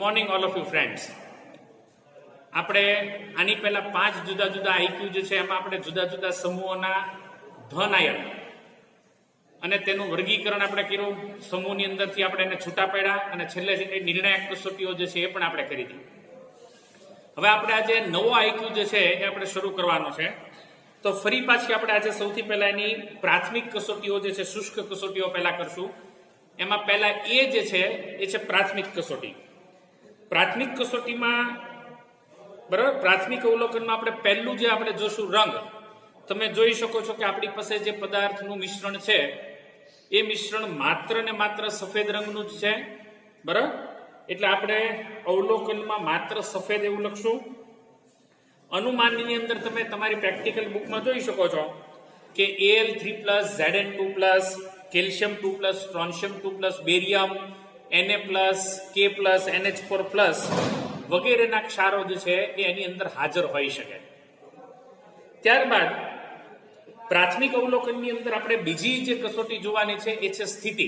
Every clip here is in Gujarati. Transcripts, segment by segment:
Morning all of you friends. આપણે આની પહેલા 5 જુદા જુદા આઈક્યુ જે છે એમાં આપણે જુદા જુદા સમૂહોના ધન આયન અને તેનું વર્ગીકરણ આપણે કર્યું. સમૂહની અંદરથી આપણે એને છૂટા પાડ્યા અને છેલ્લે નિર્ણાયક કસોટીઓ જે છે એ પણ આપણે કરી હતી. હવે આપણે આજે નવો આઈક્યુ જે છે એ આપણે શરૂ કરવાનો છે. તો ફરી પાછી આપણે આજે સૌથી પહેલા એની પ્રાથમિક કસોટીઓ જે છે, શુષ્ક કસોટીઓ પહેલા કરશું. એમાં પહેલા એ જે છે એ છે પ્રાથમિક કસોટી. પ્રાથમિક કસોટીમાં બરાબર, પ્રાથમિક અવલોકનમાં આપણે પહેલું જે આપણે જોશું રંગ. તમે જોઈ શકો છો કે આપણી પાસે જે પદાર્થનું મિશ્રણ છે એ મિશ્રણ માત્ર ને માત્ર સફેદ રંગનું જ છે. બરાબર, એટલે આપણે અવલોકનમાં માત્ર સફેદ એવું લખશું. અનુમાનની અંદર તમે તમારી પ્રેક્ટિકલ બુકમાં જોઈ શકો છો કે Al3+, Zn2+, calcium 2+, સ્ટ્રોન્શિયમ 2+, barium Na+, K+, NH4+ વગેરેના ક્ષારો જે છે એ એની અંદર હાજર હોઈ શકે. ત્યારબાદ પ્રાથમિક અવલોકનની અંદર આપણે બીજી જે કસોટી જોવાની છે એ છે સ્થિતિ.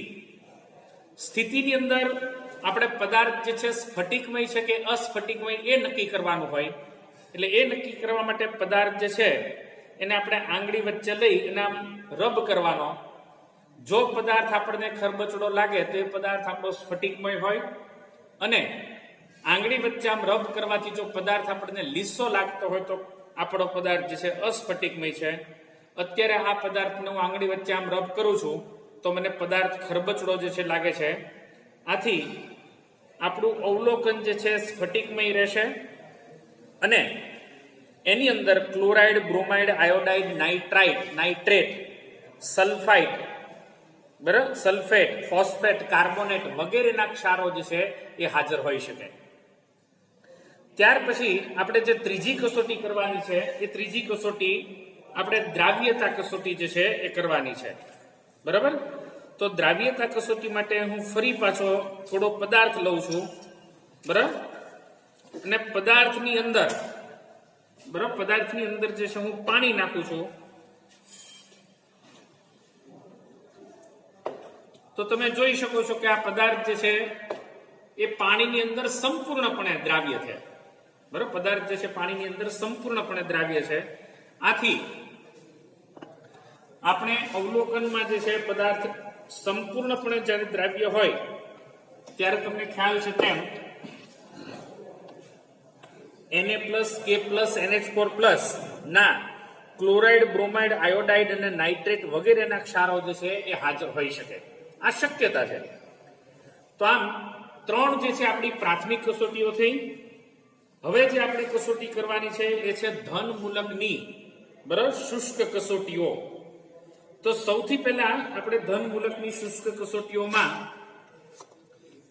સ્થિતિની અંદર આપણે પદાર્થ જે છે સ્ફટિકમય છે કે અસ્ફટિકમય એ નક્કી કરવાનું હોય. એટલે એ નક્કી કરવા માટે પદાર્થ જે છે એને આપણે આંગળી વચ્ચે લઈ અને આમ રબ કરવાનો. જો પદાર્થ આપણને ખરબચડો લાગે તો એ પદાર્થ આપણો સ્ફટિકમય હોય, અને આંગળી વચ્ચે આમ રબ કરવાથી જો પદાર્થ આપણને લીસો લાગતો હોય તો આપણો પદાર્થ જે છે અસ્ફટિકમય છે. અત્યારે આ પદાર્થને હું આંગળી વચ્ચે આમ રબ કરું છું તો મને પદાર્થ ખરબચડો જે છે લાગે છે. આથી આપણું અવલોકન જે છે સ્ફટિકમય રહેશે, અને એની અંદર chloride, bromide, iodide, nitrite, nitrate, sulphide, બરાબર, સલ્ફેટ, ફોસ્ફેટ, કાર્બોનેટ વગેરેના ક્ષારો જે છે એ હાજર હોઈ શકે. ત્યાર પછી આપણે જે ત્રીજી કસોટી કરવાની છે એ ત્રીજી કસોટી આપણે દ્રાવ્યતા કસોટી જે છે એ કરવાની છે. બરાબર, તો દ્રાવ્યતા કસોટી માટે હું ફરી પાછો થોડો પદાર્થ લઉં છું. બરાબર, અને પદાર્થની અંદર જે છે હું પાણી નાખું છું. તો તમે જોઈ શકો છો કે આ પદાર્થ જે છે એ પાણીની અંદર સંપૂર્ણપણે દ્રાવ્ય છે. બરાબર, પદાર્થ જે છે પાણીની અંદર સંપૂર્ણપણે દ્રાવ્ય છે. આથી આપણે અવલોકનમાં જે છે પદાર્થ સંપૂર્ણપણે જ્યારે દ્રાવ્ય હોય ત્યારે તમને ખ્યાલ છે તેમ Na+, K+, NH4+ ના ક્લોરાઇડ, બ્રોમાઇડ, આયોડાઇડ અને નાઇટ્રેટ વગેરેના ક્ષારો જે છે એ હાજર હોઈ શકે. આ શક્યતા છે. તો આમ 3 જે છે આપણી પ્રાથમિક કસોટીઓ થઈ. હવે જે આપણે કસોટી કરવાની છે એ છે ધન મૂલકની, બરાબર, શુષ્ક કસોટીઓ. તો સૌથી પહેલા આપણે ધન મૂલકની શુષ્ક કસોટીઓમાં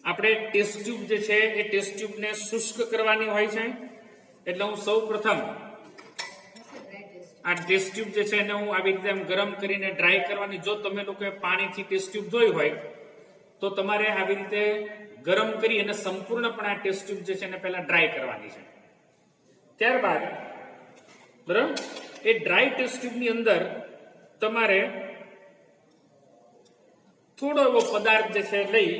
આપણે ટેસ્ટ ટ્યુબ જે છે એ ટેસ્ટ ટ્યુબને શુષ્ક કરવાની હોય છે. એટલે હું સૌ પ્રથમ આ ટેસ્ટ ટ્યુબ જે છે એને હું આવી રીતે ગરમ કરીને ડ્રાય કરવાની. જો તમે લોકોએ પાણીથી ટેસ્ટ ટ્યુબ ધોઈ હોય તો તમારે આવી રીતે ગરમ કરી અને સંપૂર્ણપણે આ ટેસ્ટ ટ્યુબ જે છે એને પહેલા ડ્રાય કરવાની છે. ત્યારબાદ બરાબર, એ ડ્રાય ટેસ્ટ ટ્યુબની અંદર તમારે થોડો એવો પદાર્થ જે છે લઈ,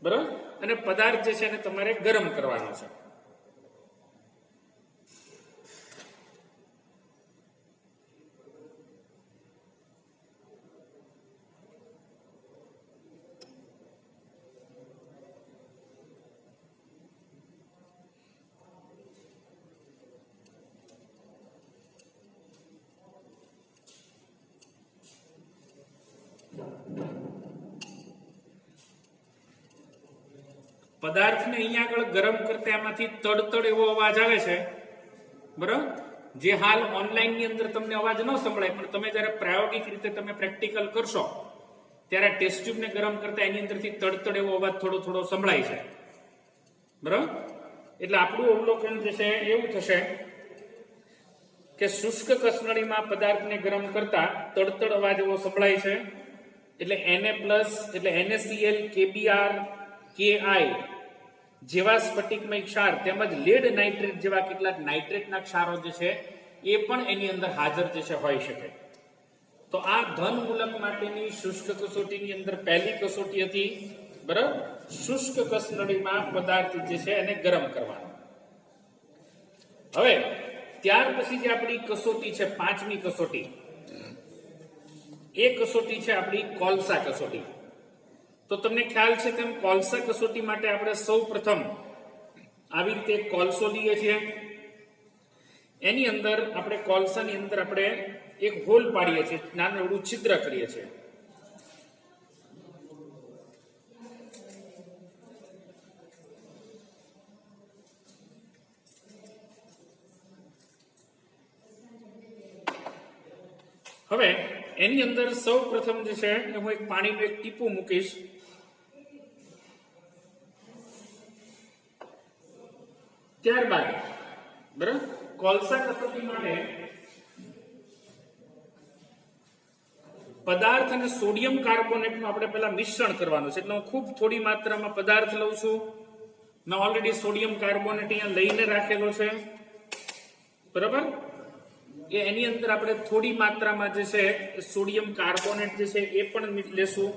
બરાબર, અને પદાર્થ જે છે એને તમારે ગરમ કરવાનો છે. પદાર્થને અહીંયા આગળ ગરમ કરતા એમાંથી તડતડ એવો અવાજ આવે છે. બરાબર, જે હાલ ઓનલાઈન ની અંદર તમને અવાજ ન સંભળાય, પણ તમે જયારે પ્રાયોગિક રીતે તમે પ્રેક્ટિકલ કરશો ત્યારે ટેસ્ટ ટ્યુબને ગરમ કરતા એની અંદરથી તડતડ એવો અવાજ થોડો થોડો સંભળાય છે. બરાબર, એટલે આપણું અવલોકન જે છે એવું થશે કે શુષ્ક કસનળીમાં પદાર્થને ગરમ કરતા તડતડ અવાજ એવો સંભળાય છે. એટલે Na+, એટલે NaCl, KBr, KI જેવા સ્ફટિકમય ક્ષાર તેમજ લેડ નાઇટ્રેટ જેવા કેટલાક નાઇટ્રેટના ક્ષારો જે છે એ પણ એની અંદર હાજર જે છે હોઈ શકે. તો આ ધન મૂલક માટેની શુષ્ક કસોટીની અંદર પહેલી કસોટી હતી. બરાબર, શુષ્ક કસનળીમાં પદાર્થ જે છે એને ગરમ કરવાનો. હવે ત્યાર પછી જે આપણી કસોટી છે, પાંચમી કસોટી, એ કસોટી છે આપણી કોલસા કસોટી. તો તમને ખ્યાલ છે તેમ કોલસા કસોટી માટે આપણે સૌ પ્રથમ આવી રીતે કોલસો લઈએ છીએ. એની અંદર આપણે કોલસાની અંદર આપણે એક હોલ પાડીએ છીએ, નાનું એવડું છિદ્ર કરીએ છીએ. હવે એની અંદર સૌ પ્રથમ જે છે હું એક પાણીનું એક ટીપું મૂકીશ. ત્યારબાદ બરાબર કોલસા કસોટી માટે પદાર્થ અને સોડિયમ કાર્બોનેટનું આપણે પહેલા મિશ્રણ કરવાનું છે. એટલે હું ખૂબ થોડી માત્રામાં પદાર્થ લઉં છું. મેં ઓલરેડી સોડિયમ કાર્બોનેટ અહીંયા લઈને રાખેલો છે, બરાબર. એની અંદર આપણે થોડી માત્રામાં જે છે સોડિયમ કાર્બોનેટ જે છે એ પણ લેશું.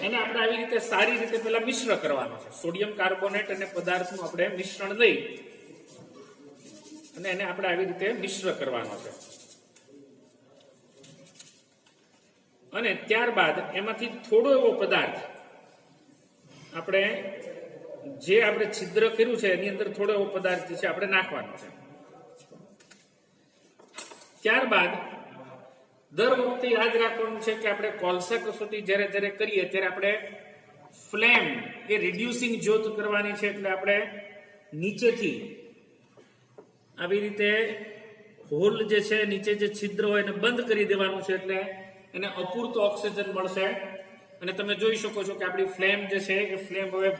એને આપણે આવી રીતે સારી રીતે પહેલા મિશ્ર કરવાનો છે. સોડિયમ કાર્બોનેટ અને પદાર્થનું આપણે મિશ્રણ લઈ અને એને આપણે આવી રીતે મિશ્ર કરવાનો છે. અને ત્યારબાદ એમાંથી થોડો એવો પદાર્થ આપણે જે આપણે છિદ્ર કર્યું છે એની અંદર થોડો એવો પદાર્થ છે આપણે નાખવાનો છે. ત્યારબાદ દર વખતે યાદ રાખવાનું છે કે આપણે કોલસા કસોટી જ્યારે જ્યારે કરીએ ત્યારે આપણે ફ્લેમ એ રિડ્યુસિંગ જ્યોત કરવાની છે. એટલે આપણે નીચેથી આવી રીતે હોલ જે છે, નીચે જે છિદ્ર હોય એને બંધ કરી દેવાનું છે. એટલે એને અપૂરતો ઓક્સિજન મળશે. અને તમે જોઈ શકો છો કે આપણી ફ્લેમ જે છે એ ફ્લેમ હવે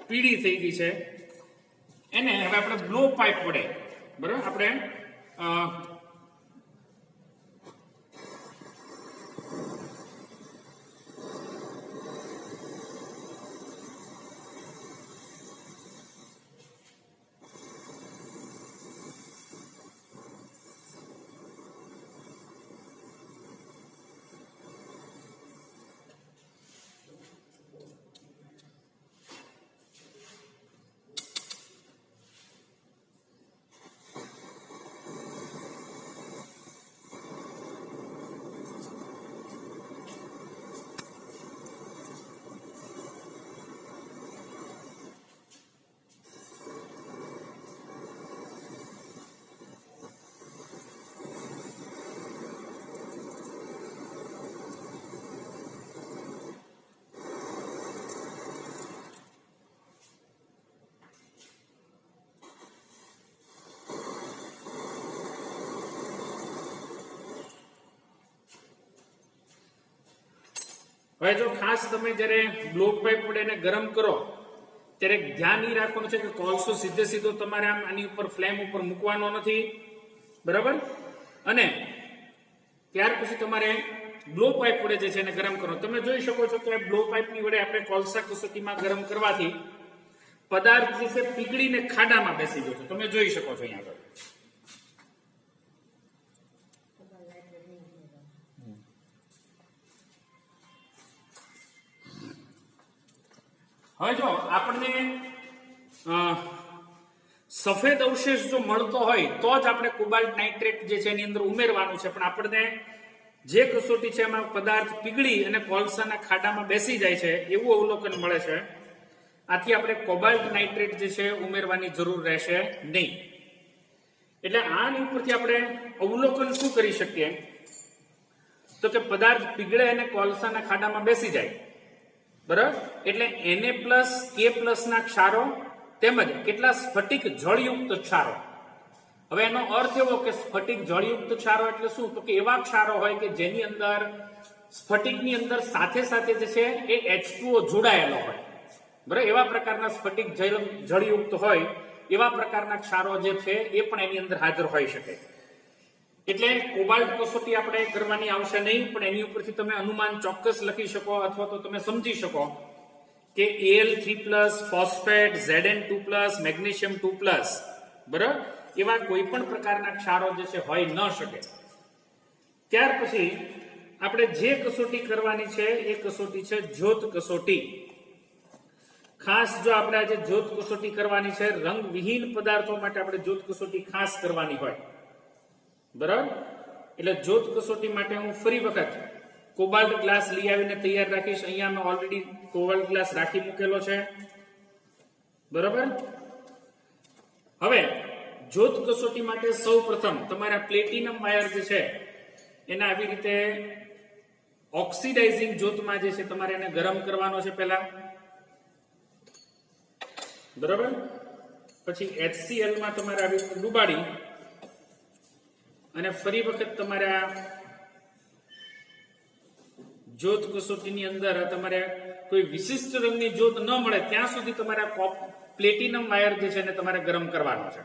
પીળી થઈ ગઈ છે. એને હવે આપણે બ્લો પાઇપ વડે બરાબર આપણે હવે જો ખાસ તમે જ્યારે બ્લો પાઇપ વડે એને ગરમ કરો ત્યારે ધ્યાન એ રાખવાનું છે કે કોલસો સીધે સીધો તમારે આમ આની ઉપર ફ્લેમ ઉપર મૂકવાનો નથી, બરાબર. અને ત્યાર પછી તમારે બ્લો પાઇપ વડે જે છે એને ગરમ કરો. તમે જોઈ શકો છો કે બ્લો પાઇપની વડે આપણે કોલસા કસોટીમાં ગરમ કરવાથી પદાર્થ જે છે પીગળીને ખાડામાં બેસી ગયો છે. તમે જોઈ શકો છો અહીંયા આગળ. હવે જો આપણને સફેદ અવશેષ જો મળતો હોય તો જ આપણે કોબાલ્ટ નાઇટ્રેટ જે છે એની અંદર ઉમેરવાનું છે. પણ આપણને જે કસોટી છે એમાં પદાર્થ પીગળી અને કોલસાના ખાડામાં બેસી જાય છે એવું અવલોકન મળે છે. આથી આપણે કોબાલ્ટ નાઇટ્રેટ જે છે ઉમેરવાની જરૂર રહેશે નહીં. એટલે આની ઉપરથી આપણે અવલોકન શું કરી શકીએ તો કે પદાર્થ પીગળે અને કોલસાના ખાડામાં બેસી જાય, બરાબર. એટલે Na+ K+ ના ક્ષારો તેમજ કેટલા સ્ફટિક જળયુક્ત ક્ષારો. હવે એનો અર્થ એવો કે સ્ફટિક જળયુક્ત ક્ષારો એટલે શું, તો કે એવા ક્ષારો હોય કે જેની અંદર સ્ફટિકની અંદર સાથે સાથે જે છે એ H2O જોડાયેલો હોય, બરાબર. એવા પ્રકારના સ્ફટિક જળયુક્ત હોય એવા પ્રકારના ક્ષારો જે છે એ પણ એની અંદર હાજર હોઈ શકે. એટલે કોબાલ્ટ કસોટી આપણે કરવાની આવશે નહીં, પણ એની ઉપરથી તમે અનુમાન ચોક્કસ લખી શકો અથવા તો તમે સમજી શકો કે Al3+, ફોસ્ફેટ, Zn2+, મેગ્નેશિયમ 2+, બરાબર, એવા કોઈ પણ પ્રકારના ક્ષારો જે છે હોઈ ન શકે. ત્યાર પછી આપણે જે કસોટી કરવાની છે એ કસોટી છે જ્યોત કસોટી. ખાસ જો આપણે આજે જ્યોત કસોટી કરવાની છે, રંગવિહીન પદાર્થો માટે આપણે જ્યોત કસોટી ખાસ કરવાની હોય, બરાબર. એટલે જ્યોત કસોટી માટે હું ફરી વખત કોબાલ્ટ ગ્લાસ લઈ આવીને તૈયાર રાખીશ. અહીંયા મેં ઓલરેડી કોબાલ્ટ ગ્લાસ રાખી મૂકેલો છે, બરાબર. હવે જ્યોત કસોટી માટે સૌ પ્રથમ તમારા પ્લેટિનમ વાયર જે છે એને આવી રીતે ઓક્સિડાઇઝિંગ જ્યોતમાં જે છે તમારે એને ગરમ કરવાનો છે પહેલા, બરાબર. પછી HCl માં તમારે આવી રીતે ડુબાડી અને ફરી વખત તમારે આ જ્યોત કસોટીની અંદર તમારે કોઈ વિશિષ્ટ રંગની જ્યોત ન મળે ત્યાં સુધી તમારે પ્લેટિનમ વાયર જે છે એને તમારે ગરમ કરવાનો છે.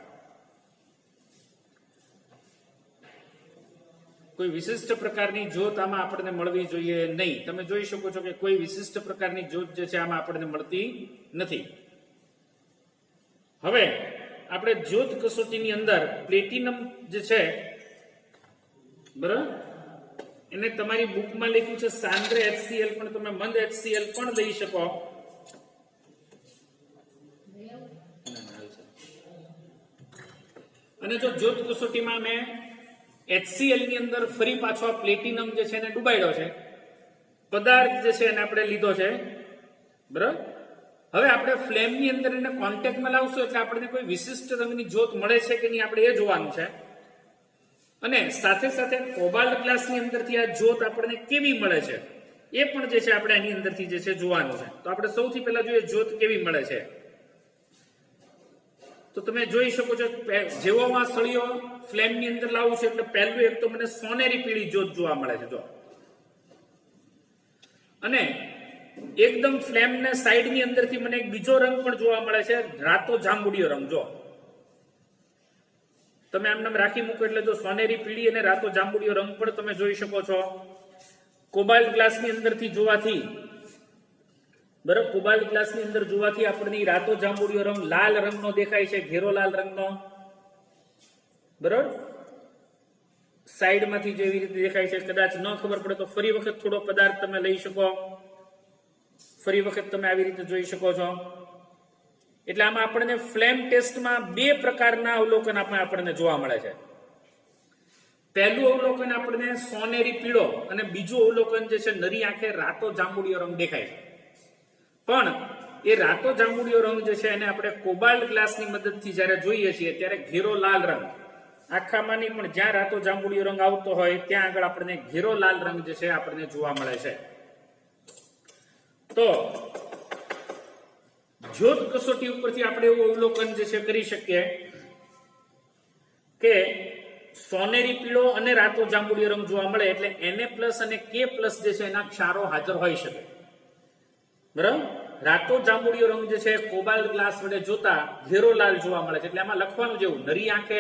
કોઈ વિશિષ્ટ પ્રકારની જ્યોત આમાં આપણને મળવી જોઈએ નહીં. તમે જોઈ શકો છો કે કોઈ વિશિષ્ટ પ્રકારની જ્યોત જે છે આમાં આપણને મળતી નથી. હવે આપણે જ્યોત કસોટીની અંદર પ્લેટિનમ જે છે, બરાબર, એને તમારી બુકમાં લખ્યું છે સાંદ્ર HCl, પણ તમે મંદ HCl પણ લઈ શકો. અને જો જ્યોત કસોટીમાં મેં HCl ની અંદર ફરી પાછો પ્લેટિનમ જે છે એને ડુબાડ્યો છે, પદાર્થ જે છે એને આપણે લીધો છે, બરાબર. હવે આપણે ફ્લેમની અંદર એને કોન્ટેક્ટમાં લાવશું એટલે આપણને કોઈ વિશિષ્ટ રંગની જ્યોત મળે છે કે નહીં આપણે એ જોવાનું છે. અને સાથે સાથે કોબાલ્ટ ગ્લાસની અંદરથી આ જ્યોત આપણને કેવી મળે છે એ પણ જે છે આપણે આની અંદરથી જે છે જોવાનું છે. તો આપણે સૌથી પહેલા જોઈએ જ્યોત કેવી મળે છે. તો તમે જોઈ શકો છો જેવો આ સળિયો ફ્લેમની અંદર લાવું છે એટલે પહેલું એક તો મને સોનેરી પીળી જ્યોત જોવા મળે છે, જો. અને એકદમ ફ્લેમને સાઈડની અંદરથી મને એક બીજો રંગ પણ જોવા મળે છે, રાતો જાંબુડિયો રંગ. જો તમે આમ નામ રાખી મૂકો એટલે જો સોનેરી પીળી અને રાતો જાંબુડિયો રંગ પણ તમે જોઈ શકો છો. કોબાલ્ટ ગ્લાસની અંદરથી જોવાથી, બરાબર, કોબાલ્ટ ગ્લાસની અંદર જોવાથી આપણને રાતો જાંબુડિયો રંગ લાલ રંગનો દેખાય છે, ઘેરો લાલ રંગનો, બરાબર. સાઈડમાંથી જેવી રીતે દેખાય છે. કદાચ ન ખબર પડે તો ફરી વખત થોડો પદાર્થ તમે લઈ શકો, ફરી વખત તમે આવી રીતે જોઈ શકો છો. એટલે આમાં આપણને ફ્લેમ ટેસ્ટમાં બે પ્રકારના અવલોકન આપણને જોવા મળે છે. પહેલું અવલોકન આપણને સોનેરી પીળો અને બીજું અવલોકન જે છે નરી આંખે રાતો જાંબુડિયો રંગ દેખાય છે. પણ એ રાતો જાંબુડિયો રંગ જે છે એને આપણે કોબાલ્ટ ગ્લાસની મદદથી જ્યારે જોઈએ છીએ ત્યારે ઘેરો લાલ રંગ, આખામાં નહીં પણ જ્યાં રાતો જાંબુડિયો રંગ આવતો હોય ત્યાં આગળ આપણને ઘેરો લાલ રંગ જે છે આપણને જોવા મળે છે. તો જ્યોત કસોટી ઉપરથી આપણે એવું અવલોકન જે છે કરી શકીએ કે સોનેરી પીળો અને રાતો જાંબુડિયો રંગ જોવા મળે એટલે Na+ અને K+ જે છે એના ક્ષારો હાજર હોઈ શકે, બરાબર. રાતો જાંબુડિયો રંગ જે છે કોબાલ્ટ ગ્લાસ વડે જોતા ઘેરો લાલ જોવા મળે છે. એટલે આમાં લખવાનું જેવું નરી આંખે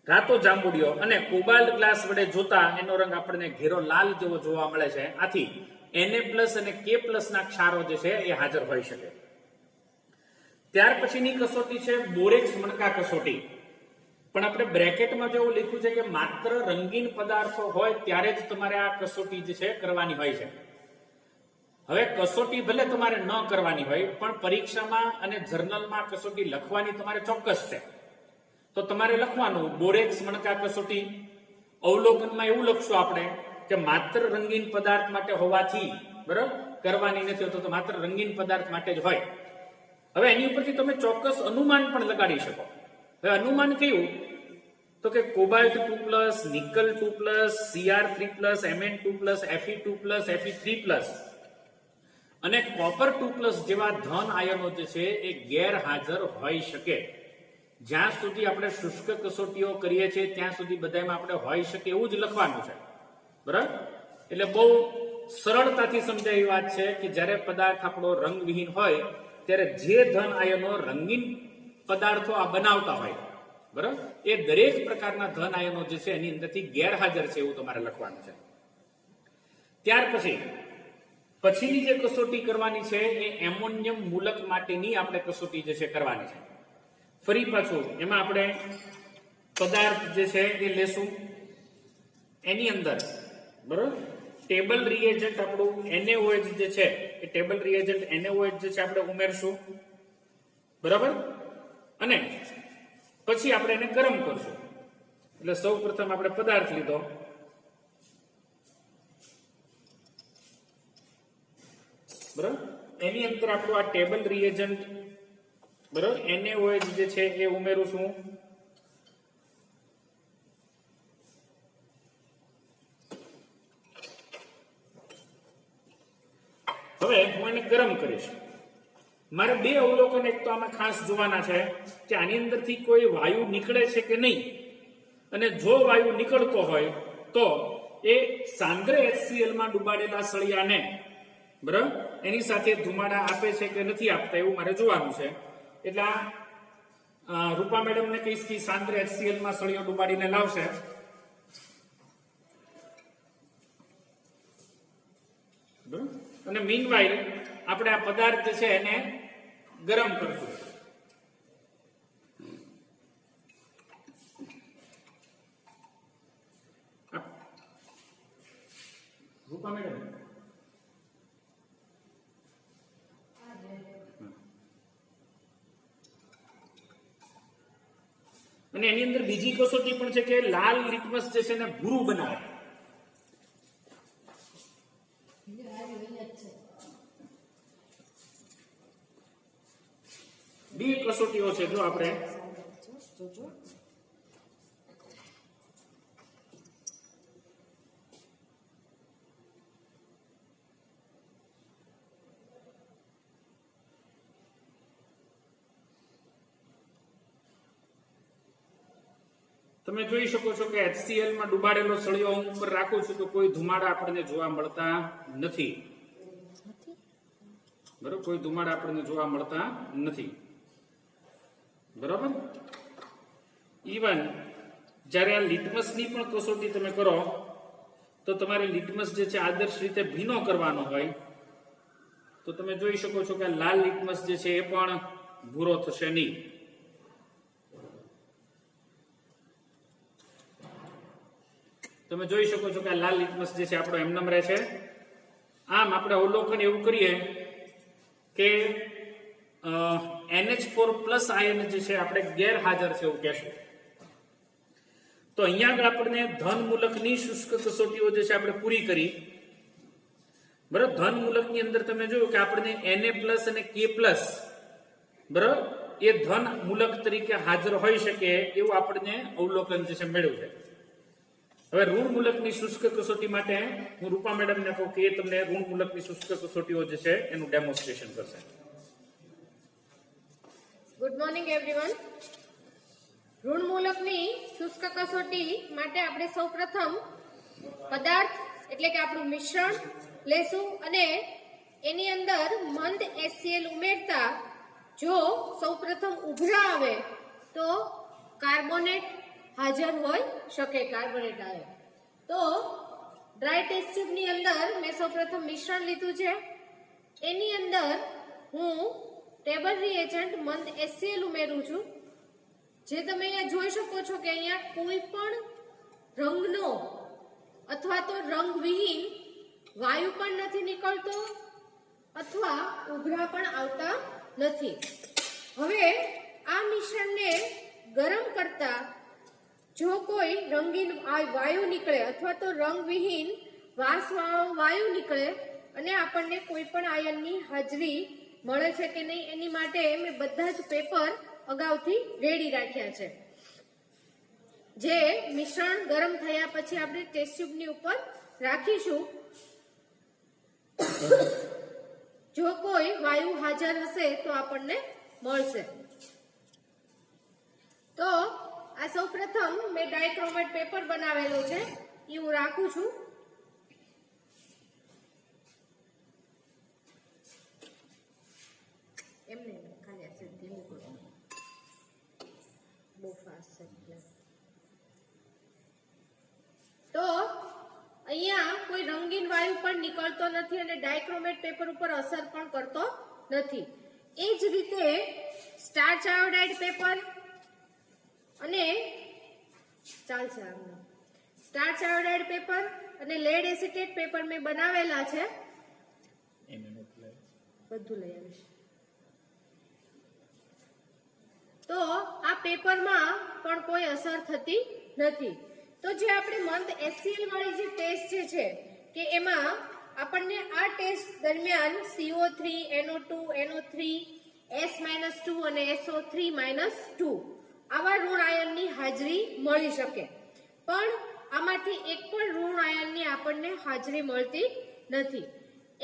રાતો જાંબુડિયો અને કોબાલ્ટ ગ્લાસ વડે જોતા એનો રંગ આપણને ઘેરો લાલ જેવો જોવા મળે છે. આથી Na+ અને K+ ના ક્ષારો જે છે એ હાજર હોઈ શકે. ત્યાર પછીની કસોટી છે બોરેક્સ મણકા કસોટી. પણ આપણે બ્રેકેટમાં જેવું લખ્યું છે કે માત્ર રંગીન પદાર્થો હોય ત્યારે જ તમારે આ કસોટી જે છે કરવાની હોય છે. હવે કસોટી ભલે તમારે ન કરવાની હોય પણ પરીક્ષામાં અને જર્નલમાં કસોટી લખવાની તમારે ચોક્કસ છે. તો તમારે લખવાનું બોરેક્સ મણકા કસોટી. અવલોકનમાં એવું લખશું આપણે કે માત્ર રંગીન પદાર્થ માટે હોવાથી, બરાબર, કરવાની નથી, તો માત્ર રંગીન પદાર્થ માટે જ હોય. હવે એની ઉપરથી તમે ચોક્કસ અનુમાન પણ લગાડી શકો. હવે અનુમાન કયું? તો કે cobalt 2+, nickel 2+, Cr3+, Mn2+, Fe2+, Fe3+ અને કોપર 2+ જેવા ધન આયનો જે છે એ ગેરહાજર હોઈ શકે. જ્યાં સુધી આપણે શુષ્ક કસોટીઓ કરીએ છીએ ત્યાં સુધી બધામાં આપણે હોઈ શકે એવું જ લખવાનું છે, બરાબર. એટલે બહુ સરળતાથી સમજાય એવી વાત છે કે જ્યારે પદાર્થ આપણો રંગવિહીન હોય ત્યારે જે ધન આયનો રંગીન પદાર્થો આ બનાવતા હોય, બરાબર, એ દરેક પ્રકારના ધન આયનો જે છે એની અંદરથી ગેરહાજર છે એવું તમારે લખવાનું છે. ત્યાર પછીની જે કસોટી કરવાની છે એ એમોનિયમ મૂલક માટેની આપણે કસોટી જે છે કરવાની છે. ફરી પાછું એમાં આપણે પદાર્થ જે છે એ લેશું એની અંદર બરોબર ટેબલ રિએજન્ટ આપણું NaOH જે છે એ ટેબલ રિએજન્ટ NaOH જે છે આપણે ઉમેરશું, બરાબર, અને પછી આપણે એને ગરમ કરશું. એટલે સૌ પ્રથમ આપણે પદાર્થ લીધો, બરાબર, એની અંદર આપણું આ ટેબલ રિએજન્ટ બરાબર NaOH જે છે એ ઉમેરું છું. હવે હું એને ગરમ કરીશ. મારે બે અવલોકન એક તો આમાં ખાસ જોવાના છે કે આની અંદરથી કોઈ વાયુ નીકળે છે કે નહીં, અને જો વાયુ નીકળતો હોય તો એ સાંદ્ર HCl માં ડુબાડેલા સળિયાને બરાબર એની સાથે ધુમાડા આપે છે કે નથી આપતા એવું મારે જોવાનું છે. એટલે રૂપા મેડમ ને કહીશ કે સાંદ્ર HCl માં સળિયો ડુબાડીને લાવશે. અને મીનવાઇલ આપણે આ પદાર્થ છે એને ગરમ કરશું. રૂપા મેડમ અને એની અંદર બીજી કસોટી પણ છે કે લાલ લિટમસ જે છે એને ભૂરું બનાવે. બે કસોટીઓ છે જો આપણે તમે જોઈ શકો છો કે HCl માં ડુબાડેલો સળિયો હું ઉપર રાખું છું તો કોઈ ધુમાડા આપણને જોવા મળતા નથી, બરોબર, કોઈ ધુમાડા આપણને જોવા મળતા નથી, બરોબર. ઇવન જ્યારે આ લિટમસની પણ કસોટી તમે કરો તો તમારે લિટમસ જે છે આદર્શ રીતે ભીનો કરવાનો હોય તો તમે જોઈ શકો છો કે લાલ લિટમસ જે છે એ પણ ભૂરો થશે નહીં. તમે જોઈ શકો છો કે આ લાલ લિટમસ જે છે આપણો એમનેમ રહે છે. આમ આપણે અવલોકન એવું કરીએ કે NH4+ આયન જે છે આપણે ગેરહાજર છે એવું કહેશું. તો અહીંયા આગળ આપણને ધન મૂલકની શુષ્ક કસોટીઓ જે છે આપણે પૂરી કરી, બરાબર. ધન મૂલકની અંદર તમે જોયું કે આપણને Na+ અને K+, બરાબર, એ ધન મૂલક તરીકે હાજર હોઈ શકે એવું આપણને અવલોકન જે છે મેળવ્યું છે. હવે ઋણ મૂલકની શુષ્ક કસોટી માટે હું રૂપા મેડમને કહું કે એ તમને ઋણ મૂલકની શુષ્ક કસોટીઓ જે છે એનું ડેમોન્સ્ટ્રેશન કરશે. Good morning everyone. ઋણ મૂલકની શુષ્ક કસોટી માટે આપણે સૌપ્રથમ પદાર્થ એટલે કે આપણું મિશ્રણ લેશું અને એની અંદર મંદ HCl ઉમેરતા જો સૌપ્રથમ ઉભરા આવે તો કાર્બોનેટ હાજર હોય શકે, કાર્બોનેટ આવે તો ડ્રાય ટેસ્ટ ટ્યુબની અંદર મેં સૌપ્રથમ મિશ્રણ લીધું છે. એની અંદર હું ટેબલ રિએજન્ટ મંદ HCl ઉમેરું છું. જે તમે અહીંયા જોઈ શકો છો કે અહીંયા કોઈ પણ રંગનો અથવા તો રંગવિહીન વાયુ પણ નથી નીકળતો અથવા ઉભરા પણ આવતા નથી. હવે આ મિશ્રણને ગરમ કરતા જો કોઈ રંગીન વાયુ નીકળે અથવા તો રંગવિહીન વાસવાળો વાયુ નીકળે અને આપણને કોઈ પણ આયનની હાજરી મળે છે કે નહીં એની માટે મેં બધા જ પેપર અગાઉથી રેડી રાખ્યા છે. જે મિશ્રણ ગરમ થયા પછી આપણે ટેસ્ટ ટ્યુબની ઉપર રાખીશું. જો કોઈ વાયુ હાજર હશે તો આપણને મળશે. તો આ સૌપ્રથમ મેં ડાયક્રોમેટ પેપર બનાવેલો છે એ હું રાખું છું. એમને ખાલી આ ધીમું કરો, બહુ ફાસ્ટ છે. તો અહીંયા કોઈ રંગીન વાયુ પણ નીકળતો નથી અને ડાયક્રોમેટ પેપર ઉપર અસર પણ કરતો નથી. એ જ રીતે સ્ટાર્ચ આયોડાઇડ પેપર અને ચાલશે સ્ટાર્ચ આયોડાઇડ પેપર અને લેડ એસિટેટ પેપર મેં બનાવેલા છે. બધું લઈ આવીશ. તો આ પેપરમાં પણ કોઈ અસર થતી નથી. તો જે આપણે મંથ HCl વાળી જે ટેસ્ટ જે છે કે એમાં આપણને આ ટેસ્ટ દરમિયાન CO3, NO2, NO3, S-2 અને SO3-2 આવા ઋણ આયનની હાજરી મળી શકે. પણ આમાંથી એક પણ ઋણ આયનની આપણને હાજરી મળતી નથી.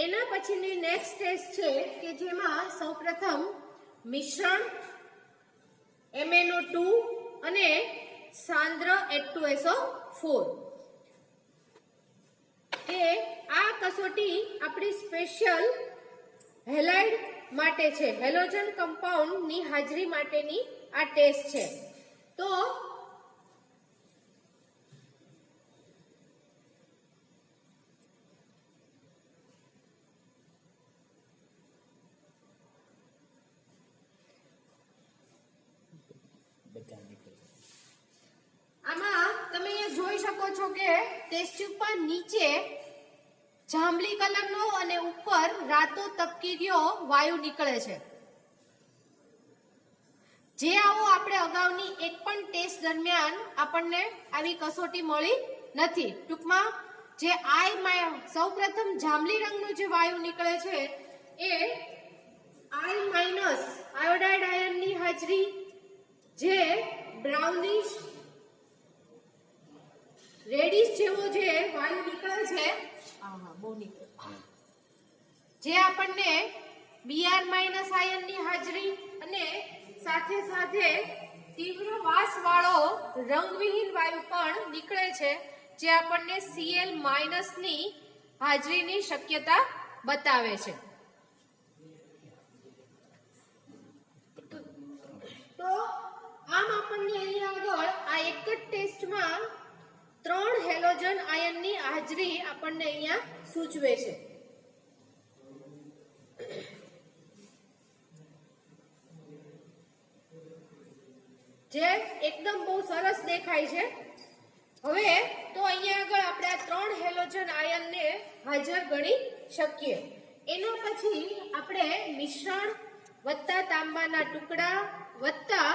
એના પછીની નેક્સ્ટ ટેસ્ટ છે કે જેમાં સૌપ્રથમ મિશ્રણ MnO2 અને સાંદ્ર H2SO4 કે આ કસોટી આપણી સ્પેશિયલ હેલાઇડ માટે છે, હેલોજન કમ્પાઉન્ડ ની હાજરી માટેની આ ટેસ્ટ છે. તો આમાં તમે અહીંયા જોઈ શકો છો કે ટેસ્ટ ટ્યુબ પર નીચે જાંબલી કલરનો અને ઉપર રાતો તપકીરિયો વાયુ નીકળે છે. જે આવો આપણે અગાઉની એક પણ ટેસ્ટ દરમિયાન આપણને આવી કસોટી મળી નથી. ટૂંકમાં જે સૌપ્રથમ જાંબલી રંગનું જે વાયુ નીકળે છે એ I- આયોડાઇડ આયનની હાજરી, જે બ્રાઉનિશ રેડિશ જેવો જે વાયુ નીકળે છે જે આપણને Br- આયનની હાજરી અને સાથે સાથે તીવ્ર વાસ વાળો રંગવિહીન વાયુ પણ નીકળે છે જે આપણને Cl- ની હાજરીની શક્યતા બતાવે છે. તો આમ આપણને અહીંયા આગળ આ એક જ ટેસ્ટમાં 3 હેલોજન આયનની હાજરી આપણને અહીંયા સૂચવે છે. જે એકદમ બહુ સરસ દેખાય છે. હવે તો અહીંયા આગળ આપણે આ 3 હેલોજન આયનને હાજર ગણી શકીએ. એના પછી આપણે મિશ્રણ વત્તા તાંબાના ટુકડા વત્તા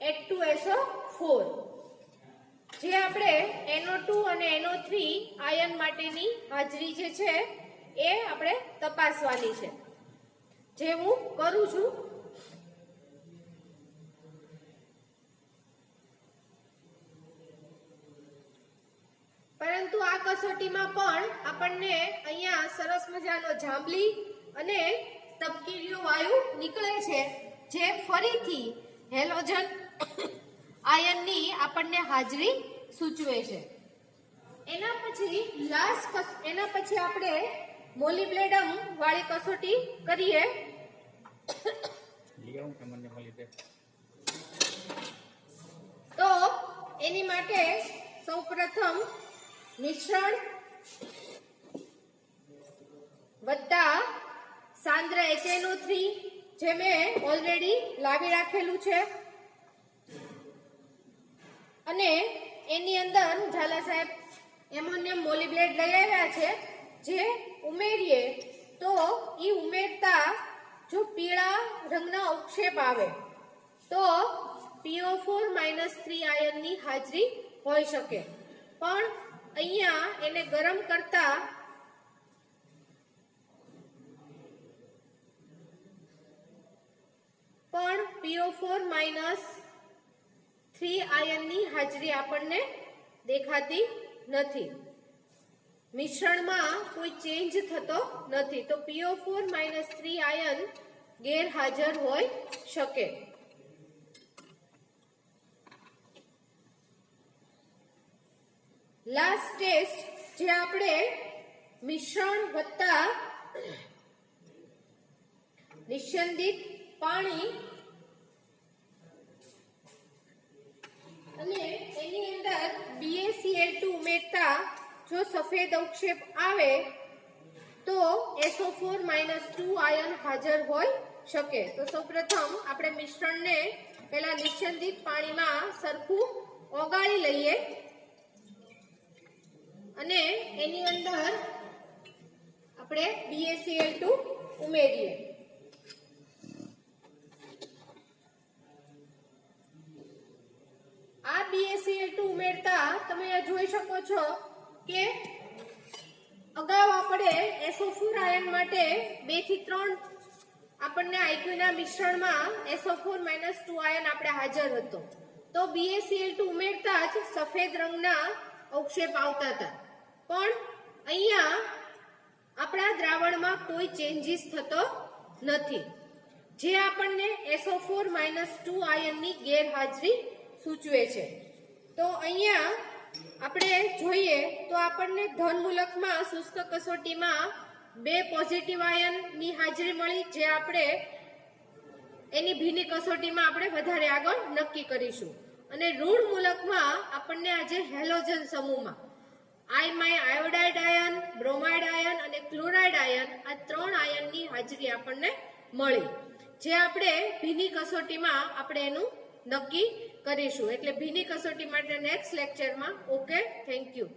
H2SO4 જે આપણે NO2 અને NO3 આયન માટેની હાજરી જે છે એ આપણે તપાસવાની છે, જે હું કરું છું. પરંતુ આ કસોટીમાં પણ આપણને અહીંયા સરસ મજાનો જાંબલી અને તપકીરિયો વાયુ નીકળે છે જે ફરીથી હેલોજન આયનની આપણને હાજરી સૂચવે છે. એના પછી આપણે મોલિબ્લેડમ વાળી કસોટી કરીએ. તો એની માટે સૌપ્રથમ મિશ્રણ વત્તા સાંદ્ર HNO3 જે મેં ઓલરેડી લાવી રાખેલું છે અને એની અંદર ઝાલા સાહેબ એમોનિયમ મોલિબ્લેટ લઈ આવ્યા છે જે ઉમેરીએ તો એ ઉમેરતા જો પીળા રંગના અવક્ષેપ આવે તો PO4-3 આયનની હાજરી હોઈ શકે. પણ અહીંયા એને ગરમ કરતા પણ PO4-3 આયનની હાજરી આપણને દેખાતી નથી. મિશ્રણમાં કોઈ ચેન્જ થતો નથી તો PO4-3 આયન ગેરહાજર હોઈ શકે. લાસ્ટ ટેસ્ટ જે આપણે મિશ્રણ વત્તા નિસ્યંદિત પાણી અને એની અંદર BaCl2 ઉમેરતા જો સફેદ અવક્ષેપ આવે તો SO4-2 આયન હાજર હોઈ શકે. તો સૌપ્રથમ આપણે મિશ્રણને પહેલા નિસ્યંદિત પાણીમાં સરખું ઓગાળી લઈએ. અને એની અંદર આપણે BaCl2 ઉમેરીએ. આ BaCl2 ઉમેરતા તમે આ જોઈ શકો છો કે અગાઉ આપણે SO4 આયન માટે 2 થી 3 આપણને આઈક્યુ ના મિશ્રણમાં SO4 - 2 આયન આપણે હાજર હતો. તો BaCl2 ઉમેરતા જ સફેદ રંગના અવક્ષેપ આવતા હતા, પણ અહીંયા આપણા દ્રાવણમાં કોઈ ચેન્જીસ થતો નથી, જે આપણને SO4 - 2 આયનની ગેરહાજરી સૂચવે છે. તો અહીંયા આપણે જોઈએ તો આપણને ધન મૂલકમાં શુષ્ક કસોટીમાં 2 પોઝિટિવ આયનની હાજરી મળી, જે આપણે એની ભીની કસોટીમાં આપણે વધારે આગળ નક્કી કરીશું. અને ઋણ મૂલકમાં આપણને આજે હેલોજન સમૂહમાં આયોડાઇડ આયન, બ્રોમાઇડ આયન અને ક્લોરાઇડ આયન, આ 3 આયનની હાજરી આપણને મળી, જે આપણે ભીની કસોટીમાં આપણે એનું નક્કી કરીશું. એટલે ભીની કસોટી માટે નેક્સ્ટ લેક્ચરમાં. Okay, thank you.